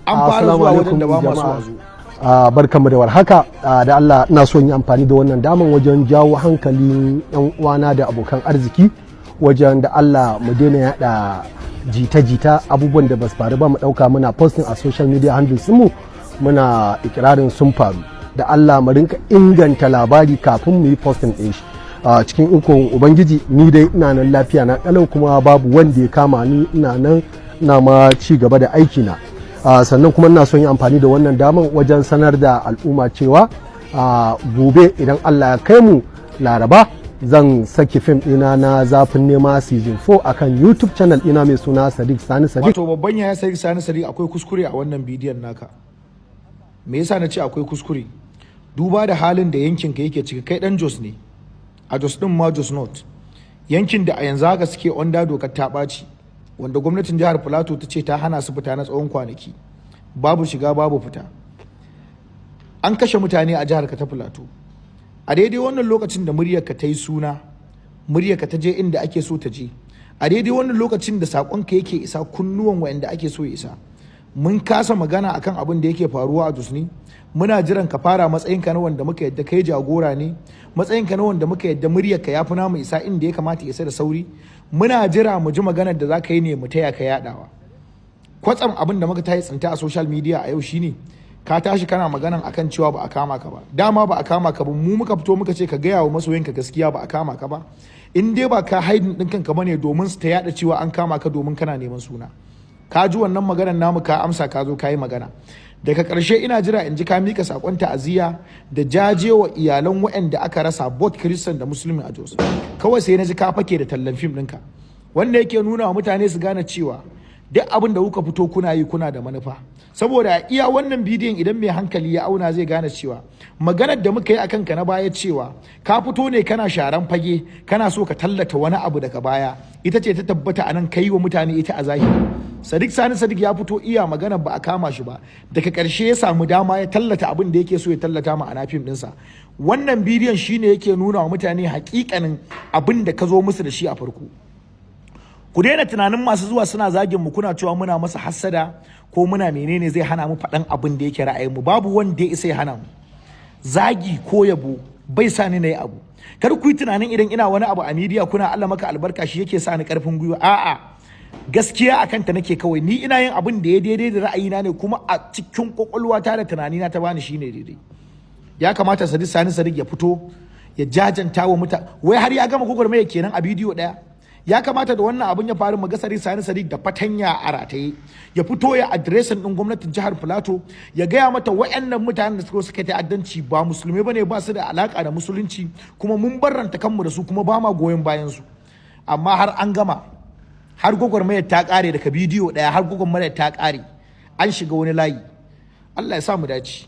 an fara zuwa wajen da ba masu wazo. Barkanmu da warhaka. Da Allah ina so yi amfani da wannan daman wajen jawo hankalin yan uwana da abokan arziki wajen da Allah mu daina yada jita-jita abubuwan da basu faru ba mu dauka muna posting a social media handles mu muna ikirarin sun faru. Da Allah mu rinka inganta labari kafin mu yi posting din shi. Cikin ikon ubangiji ni dai ina nan lafiya na kalau kuma babu wanda ya kama ni, ina nan ina ma ci gaba da aiki na. Sannan kuma ina son yi amfani da wannan daman wajen sanar da al'umma cewa gobe idan Allah ya kai mu Laraba zan saki fim ɗina na zafin nema season 4 akan YouTube channel ina mai suna Sadiq Sani Sadiq. Wato babban yaya Sadiq Sani Sadiq akwai kuskure a wannan bidiyon naka. Me yasa na ce akwai kuskure? Duba da halin da yankin ka yake ciki, kai dan Jos ne. A Jos din ma Jos North. Yankin da a yanzu haka suke onda dokar ta ɓaci. Wanda gwamnatin jihar Plateau ta ce ta hana su fita na tsawon kwanaki, babu shiga babu fita. An kashe mutane a jihar ka ta Plateau. A daidai wannan lokacin da muryarka ta yi suna, muryarka ta je inda ake so ta je, a daidai wannan lokacin da saƙonka yake isa kunnuwan wa'anda ake so ya isa, mun kasa magana akan abin da yake faruwa a Jos ne. Muna jiran ka fara matsayinka na wanda muka yadda kai jagora ne, matsayinka na wanda muka yadda muryarka ya fi namu isa inda ya kamata ya isa da sauri. Muna jira mu ji maganar da za ka yi ne mu taya ka yadawa. Kwatsam abin da muka tayi tsinta a social media a yau shine ka tashi kana maganan akan cewa ba a kama ka ba. Dama ba a kama ka ba, mu muka fito muka ce ka gaya wa masoyinka gaskiya ba a kama ka ba. In dai ba ka haidin ɗin kanka bane domin su ta yada cewa an kama ka domin kana neman suna. Ka ji wannan maganar namu ka amsa ka zo ka yi magana. Daga ƙarshe ina jira in ji ka mika sakon ta'aziyya da jaje wa iyalan waɗanda aka rasa both Christian da Muslim a Jos. Kawai sai na ji ka fake da tallan fim ɗinka, wanda yake nuna wa mutane su gane cewa duk abin da kuka fito kuna yi kuna da manufa. Saboda iya wannan bidiyon idan mai hankali ya auna zai gane cewa maganar da muka yi a kanka na baya cewa ka fito ne kana sharan fage, kana so ka tallata wani abu daga baya, ita ce ta tabbata a nan ka yi wa mutane ita a zahiri. Sadiq Sani Sadiq ya fito iya magana ba a kama shi ba, daga ƙarshe ya samu dama ya tallata abin da yake so ya tallata ma a fim ɗinsa. Wannan bidiyon shine yake nuna wa mutane hakikanin abin da ka zo musu da shi a farko. Ku daina tunanin masu zuwa suna zagin mu kuna cewa muna masa hassada ko muna menene zai hana mu faɗan abin da yake ra'ayin mu. Babu wanda ya isa ya hana mu. Zagi ko yabo bai sa ni na yi abu. Kar ku yi tunanin idan ina wani abu a media kuna Allah maka albarka shi yake sa ni karfin gwiwa. A'a, gaskiya akan ta nake kawai. Ni ina yin abin da ya daidai da ra'ayina ne, kuma a cikin kwakwalwata da tunanina ta bani shine daidai. Ya kamata Sadiq Sani Sadiq ya fito ya jajanta wa mutane. Wai har ya gama gwagwarmaya kenan a bidiyo ɗaya. Ya kamata da wannan abin ya faru maga Sadiq Sani Sadiq da fatanya a rataye ya fito ya adiresin din gwamnatin jihar Plateau, ya gaya mata wayannan mutanen da suka ta'addanci ba musulmai bane, ba su da alaka da musulunci, kuma mun barranta kanmu da su kuma ba ma goyon bayan su. Amma har an gama, har gwagwarmayar ta kare daga bidiyo daya, har gwagwarmayar ta kare, an shiga wani layi. Allah ya sa mu dace.